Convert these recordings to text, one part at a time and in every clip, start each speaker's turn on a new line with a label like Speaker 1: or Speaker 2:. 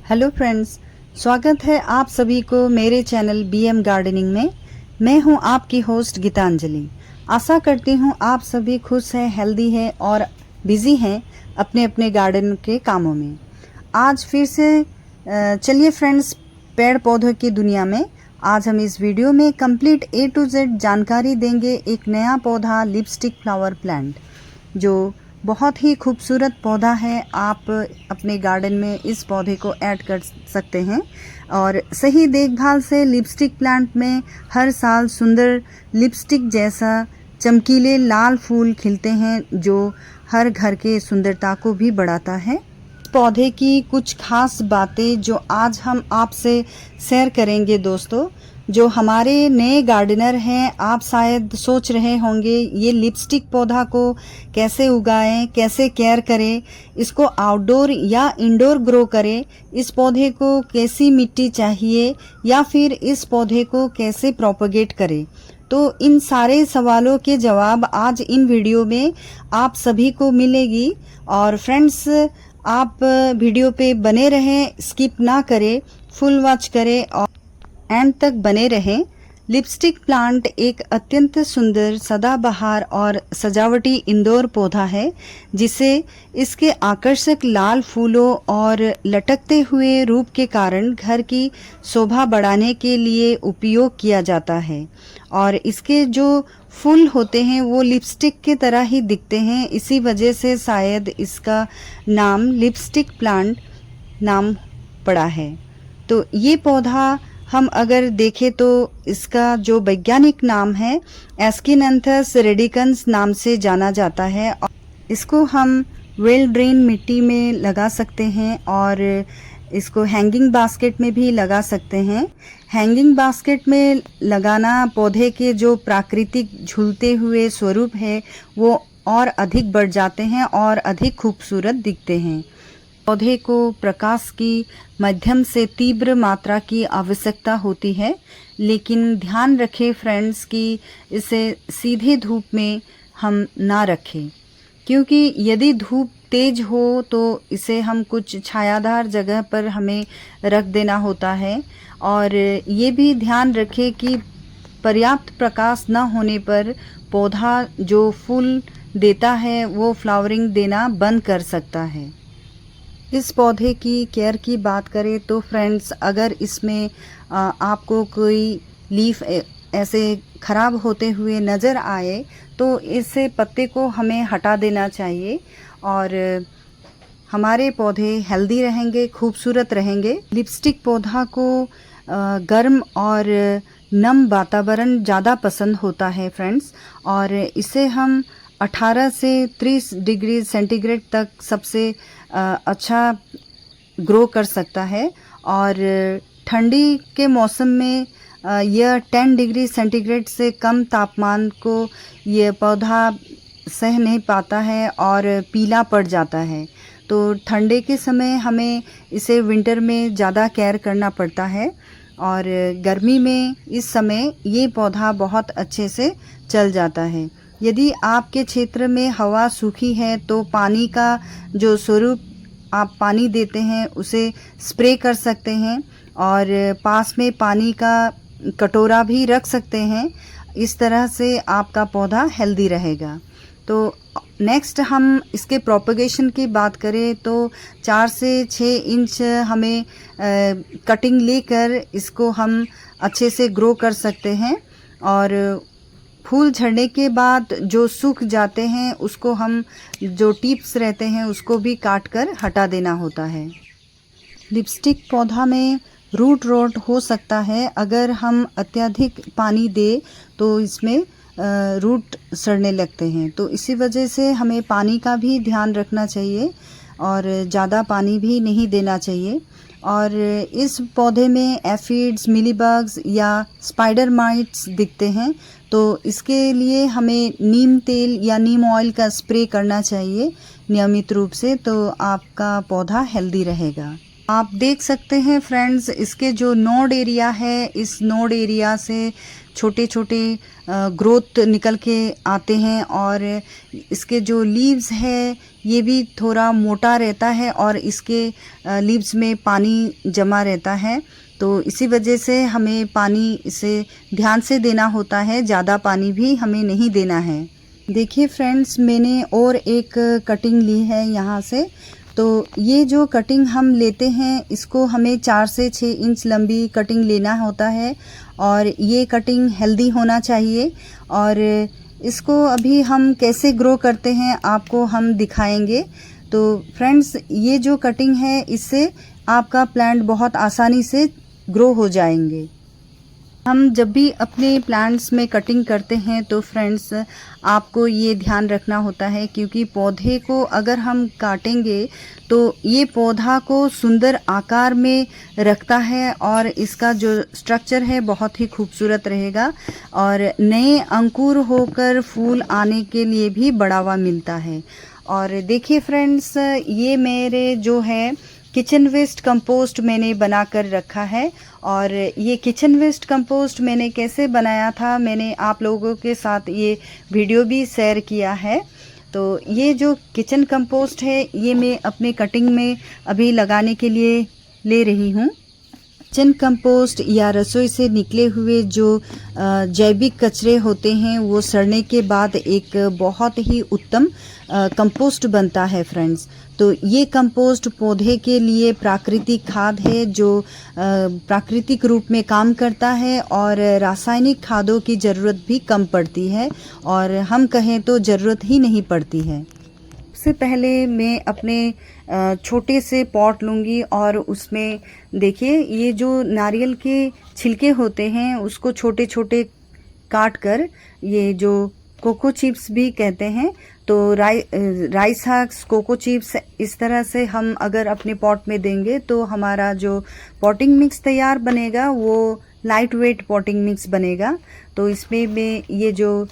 Speaker 1: Hello friends, स्वागत है आप सभी को मेरे चैनल बीएम गार्डनिंग में। मैं हूं आपकी होस्ट गीतांजलि। आशा करती हूं आप सभी खुश हैं, हेल्दी हैं और बिजी हैं अपने अपने गार्डन के कामों में। आज फिर से चलिए फ्रेंड्स, पेड़ पौधों की दुनिया में आज हम इस वीडियो में कंप्लीट A to Z जानकारी देंगे एक नया पौधा लिपस्टिक फ्लावर प्लांट, जो बहुत ही खूबसूरत पौधा है। आप अपने गार्डन में इस पौधे को ऐड कर सकते हैं और सही देखभाल से लिपस्टिक प्लांट में हर साल सुंदर लिपस्टिक जैसा चमकीले लाल फूल खिलते हैं, जो हर घर के सुंदरता को भी बढ़ाता है। पौधे की कुछ खास बातें जो आज हम आपसे शेयर करेंगे दोस्तों। जो हमारे नए गार्डनर हैं, आप शायद सोच रहे होंगे ये लिपस्टिक पौधा को कैसे उगाएं, कैसे केयर करें, इसको आउटडोर या इंडोर ग्रो करें, इस पौधे को कैसी मिट्टी चाहिए या फिर इस पौधे को कैसे प्रोपगेट करें। तो इन सारे सवालों के जवाब आज इन वीडियो में आप सभी को मिलेगी। और फ्रेंड्स, आप वीडियो पे बने रहें, स्किप ना करें, फुल वॉच करें और एंड तक बने रहें। लिपस्टिक प्लांट एक अत्यंत सुंदर सदाबहार और सजावटी इंडोर पौधा है, जिसे इसके आकर्षक लाल फूलों और लटकते हुए रूप के कारण घर की शोभा बढ़ाने के लिए उपयोग किया जाता है। और इसके जो फूल होते हैं वो लिपस्टिक की तरह ही दिखते हैं, इसी वजह से शायद इसका नाम लिपस्टिक प्लांट नाम पड़ा है। तो ये पौधा हम अगर देखें तो इसका जो वैज्ञानिक नाम है एस्किनैंथस रेडिकन्स नाम से जाना जाता है। और इसको हम वेल ड्रेन मिट्टी में लगा सकते हैं और इसको हैंगिंग बास्केट में भी लगा सकते हैं। हैंगिंग बास्केट में लगाना पौधे के जो प्राकृतिक झूलते हुए स्वरूप है वो और अधिक बढ़ जाते हैं और अधिक खूबसूरत दिखते हैं। पौधे को प्रकाश की मध्यम से तीव्र मात्रा की आवश्यकता होती है, लेकिन ध्यान रखें फ्रेंड्स कि इसे सीधे धूप में हम ना रखें, क्योंकि यदि धूप तेज हो तो इसे हम कुछ छायादार जगह पर हमें रख देना होता है। और ये भी ध्यान रखें कि पर्याप्त प्रकाश न होने पर पौधा जो फूल देता है वो फ्लावरिंग देना बंद कर सकता है। इस पौधे की केयर की बात करें तो फ्रेंड्स, अगर इसमें आपको कोई लीफ ऐसे ख़राब होते हुए नज़र आए तो इससे पत्ते को हमें हटा देना चाहिए और हमारे पौधे हेल्दी रहेंगे, खूबसूरत रहेंगे। लिपस्टिक पौधा को गर्म और नम वातावरण ज़्यादा पसंद होता है फ्रेंड्स, और इसे हम 18 से 30 डिग्री सेंटीग्रेड तक सबसे अच्छा ग्रो कर सकता है। और ठंडी के मौसम में यह 10 डिग्री सेंटीग्रेड से कम तापमान को ये पौधा सह नहीं पाता है और पीला पड़ जाता है। तो ठंडे के समय हमें इसे विंटर में ज़्यादा केयर करना पड़ता है और गर्मी में इस समय ये पौधा बहुत अच्छे से चल जाता है। यदि आपके क्षेत्र में हवा सूखी है तो पानी का जो स्वरूप आप पानी देते हैं उसे स्प्रे कर सकते हैं और पास में पानी का कटोरा भी रख सकते हैं। इस तरह से आपका पौधा हेल्दी रहेगा। तो नेक्स्ट हम इसके प्रोपगेशन की बात करें तो 4 से 6 इंच हमें कटिंग लेकर इसको हम अच्छे से ग्रो कर सकते हैं। और फूल झड़ने के बाद जो सूख जाते हैं उसको हम जो टिप्स रहते हैं उसको भी काट कर हटा देना होता है। लिपस्टिक पौधा में रूट रॉट हो सकता है। अगर हम अत्यधिक पानी दे तो इसमें रूट सड़ने लगते हैं, तो इसी वजह से हमें पानी का भी ध्यान रखना चाहिए और ज़्यादा पानी भी नहीं देना चाहिए। और इस पौधे में एफिड्स, मिलीबग्स या स्पाइडर माइट्स दिखते हैं, तो इसके लिए हमें नीम तेल या नीम ऑयल का स्प्रे करना चाहिए नियमित रूप से, तो आपका पौधा हेल्दी रहेगा। आप देख सकते हैं फ्रेंड्स, इसके जो नोड एरिया है, इस नोड एरिया से छोटे छोटे ग्रोथ निकल के आते हैं और इसके जो लीव्स है ये भी थोड़ा मोटा रहता है और इसके लीव्स में पानी जमा रहता है। तो इसी वजह से हमें पानी इसे ध्यान से देना होता है, ज़्यादा पानी भी हमें नहीं देना है। देखिए फ्रेंड्स, मैंने और एक कटिंग ली है यहाँ से। तो ये जो कटिंग हम लेते हैं इसको हमें 4 से 6 इंच लंबी कटिंग लेना होता है और ये कटिंग हेल्दी होना चाहिए। और इसको अभी हम कैसे ग्रो करते हैं आपको हम दिखाएंगे। तो फ्रेंड्स, ये जो कटिंग है इससे आपका प्लांट बहुत आसानी से ग्रो हो जाएंगे। हम जब भी अपने प्लांट्स में कटिंग करते हैं तो फ्रेंड्स आपको ये ध्यान रखना होता है, क्योंकि पौधे को अगर हम काटेंगे तो ये पौधा को सुंदर आकार में रखता है और इसका जो स्ट्रक्चर है बहुत ही खूबसूरत रहेगा और नए अंकुर होकर फूल आने के लिए भी बढ़ावा मिलता है। और देखिए फ्रेंड्स, ये मेरे जो है किचन वेस्ट कंपोस्ट मैंने बनाकर रखा है। और ये किचन वेस्ट कंपोस्ट मैंने कैसे बनाया था, मैंने आप लोगों के साथ ये वीडियो भी शेयर किया है। तो ये जो किचन कंपोस्ट है ये मैं अपने कटिंग में अभी लगाने के लिए ले रही हूँ। किचन कंपोस्ट या रसोई से निकले हुए जो जैविक कचरे होते हैं वो सड़ने के बाद एक बहुत ही उत्तम कंपोस्ट बनता है फ्रेंड्स। तो ये कंपोस्ट पौधे के लिए प्राकृतिक खाद है जो प्राकृतिक रूप में काम करता है और रासायनिक खादों की ज़रूरत भी कम पड़ती है और हम कहें तो ज़रूरत ही नहीं पड़ती है। सबसे पहले मैं अपने छोटे से पॉट लूँगी और उसमें देखिए ये जो नारियल के छिलके होते हैं उसको छोटे छोटे काट कर, ये जो कोको चिप्स भी कहते हैं, तो राइस हक्स, कोको चिप्स, इस तरह से हम अगर अपने पॉट में देंगे तो हमारा जो पॉटिंग मिक्स तैयार बनेगा वो लाइट वेट पॉटिंग मिक्स बनेगा। तो इसमें मैं ये जो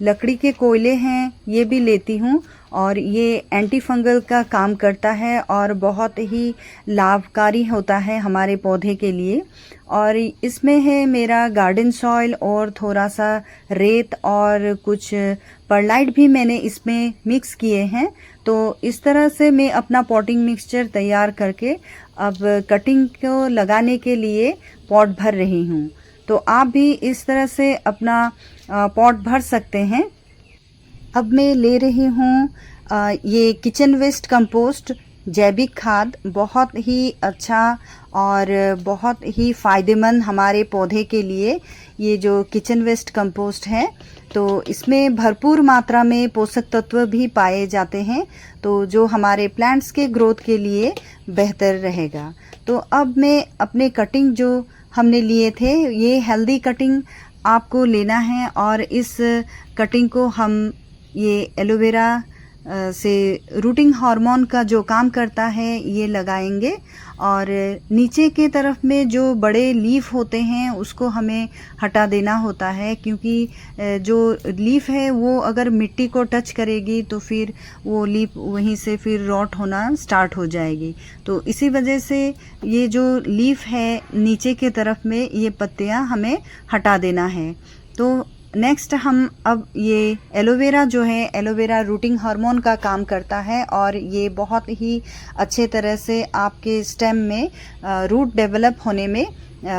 Speaker 1: लकड़ी के कोयले हैं ये भी लेती हूँ और ये एंटी फंगल का काम करता है और बहुत ही लाभकारी होता है हमारे पौधे के लिए। और इसमें है मेरा गार्डन सॉइल और थोड़ा सा रेत और कुछ परलाइट भी मैंने इसमें मिक्स किए हैं। तो इस तरह से मैं अपना पॉटिंग मिक्सचर तैयार करके अब कटिंग को लगाने के लिए पॉट भर रही हूँ। तो आप भी इस तरह से अपना पॉट भर सकते हैं। अब मैं ले रही हूँ ये किचन वेस्ट कंपोस्ट, जैविक खाद, बहुत ही अच्छा और बहुत ही फ़ायदेमंद हमारे पौधे के लिए ये जो किचन वेस्ट कंपोस्ट है। तो इसमें भरपूर मात्रा में पोषक तत्व भी पाए जाते हैं, तो जो हमारे प्लांट्स के ग्रोथ के लिए बेहतर रहेगा। तो अब मैं अपने कटिंग जो हमने लिए थे, ये हेल्दी कटिंग आपको लेना है और इस कटिंग को हम ये एलोवेरा से रूटिंग हार्मोन का जो काम करता है ये लगाएंगे। और नीचे के तरफ में जो बड़े लीफ होते हैं उसको हमें हटा देना होता है, क्योंकि जो लीफ है वो अगर मिट्टी को टच करेगी तो फिर वो लीफ वहीं से फिर रॉट होना स्टार्ट हो जाएगी। तो इसी वजह से ये जो लीफ है नीचे के तरफ में ये पत्तियां हमें हटा देना है। तो नेक्स्ट हम अब ये एलोवेरा जो है, एलोवेरा रूटिंग हार्मोन का काम करता है और ये बहुत ही अच्छे तरह से आपके स्टेम में रूट डेवलप होने में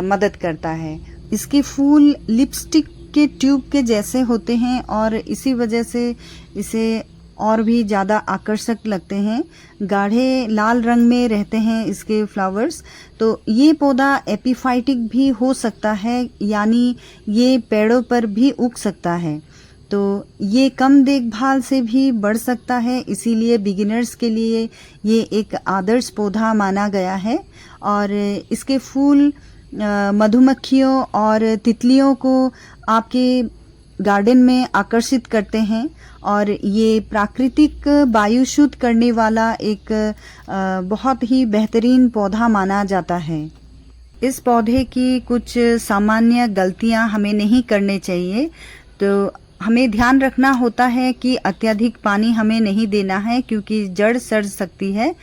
Speaker 1: मदद करता है। इसके फूल लिपस्टिक के ट्यूब के जैसे होते हैं और इसी वजह से इसे और भी ज़्यादा आकर्षक लगते हैं। गाढ़े लाल रंग में रहते हैं इसके फ्लावर्स। तो ये पौधा एपिफाइटिक भी हो सकता है, यानी ये पेड़ों पर भी उग सकता है। तो ये कम देखभाल से भी बढ़ सकता है, इसीलिए बिगिनर्स के लिए ये एक आदर्श पौधा माना गया है। और इसके फूल मधुमक्खियों और तितलियों को आपके गार्डन में आकर्षित करते हैं और ये प्राकृतिक वायु शुद्ध करने वाला एक बहुत ही बेहतरीन पौधा माना जाता है। इस पौधे की कुछ सामान्य गलतियां हमें नहीं करने चाहिए। तो हमें ध्यान रखना होता है कि अत्यधिक पानी हमें नहीं देना है, क्योंकि जड़ सड़ सकती है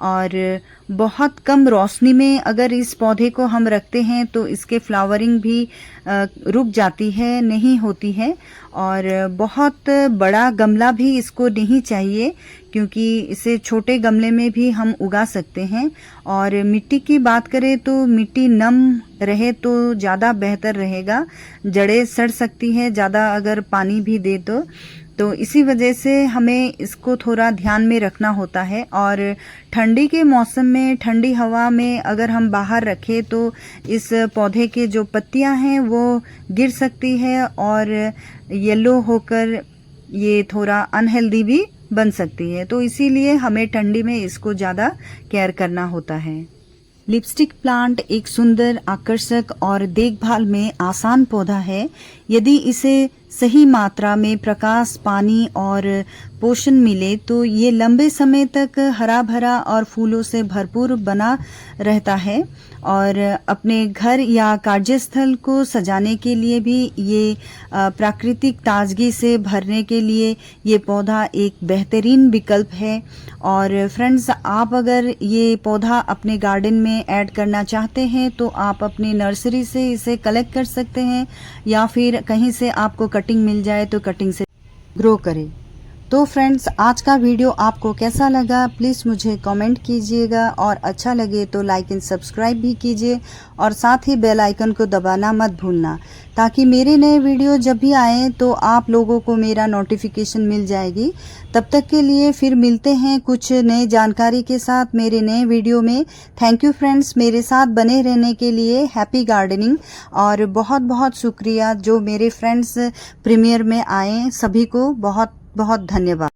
Speaker 1: और बहुत कम रोशनी में अगर इस पौधे को हम रखते हैं तो इसके फ्लावरिंग भी रुक जाती है, नहीं होती है। और बहुत बड़ा गमला भी इसको नहीं चाहिए, क्योंकि इसे छोटे गमले में भी हम उगा सकते हैं। और मिट्टी की बात करें तो मिट्टी नम रहे तो ज़्यादा बेहतर रहेगा, जड़ें सड़ सकती है ज़्यादा अगर पानी भी दे तो इसी वजह से हमें इसको थोड़ा ध्यान में रखना होता है। और ठंडी के मौसम में ठंडी हवा में अगर हम बाहर रखें तो इस पौधे के जो पत्तियां हैं वो गिर सकती है और येलो होकर ये थोड़ा अनहेल्दी भी बन सकती है। तो इसीलिए हमें ठंडी में इसको ज़्यादा केयर करना होता है। लिपस्टिक प्लांट एक सुंदर, आकर्षक और देखभाल में आसान पौधा है। यदि इसे सही मात्रा में प्रकाश, पानी और पोषण मिले तो ये लंबे समय तक हरा भरा और फूलों से भरपूर बना रहता है। और अपने घर या कार्यस्थल को सजाने के लिए भी ये प्राकृतिक ताजगी से भरने के लिए ये पौधा एक बेहतरीन विकल्प है। और फ्रेंड्स, आप अगर ये पौधा अपने गार्डन में ऐड करना चाहते हैं तो आप अपनी नर्सरी से इसे कलेक्ट कर सकते हैं, या फिर कहीं से आपको कटिंग मिल जाए तो कटिंग से ग्रो करें। तो फ्रेंड्स, आज का वीडियो आपको कैसा लगा प्लीज़ मुझे कमेंट कीजिएगा, और अच्छा लगे तो लाइक एंड सब्सक्राइब भी कीजिए, और साथ ही बेल आइकन को दबाना मत भूलना, ताकि मेरे नए वीडियो जब भी आए तो आप लोगों को मेरा नोटिफिकेशन मिल जाएगी। तब तक के लिए फिर मिलते हैं कुछ नए जानकारी के साथ मेरे नए वीडियो में। थैंक यू फ्रेंड्स, मेरे साथ बने रहने के लिए। हैप्पी गार्डनिंग, और बहुत बहुत शुक्रिया जो मेरे फ्रेंड्स प्रीमियर में आए, सभी को बहुत बहुत धन्यवाद।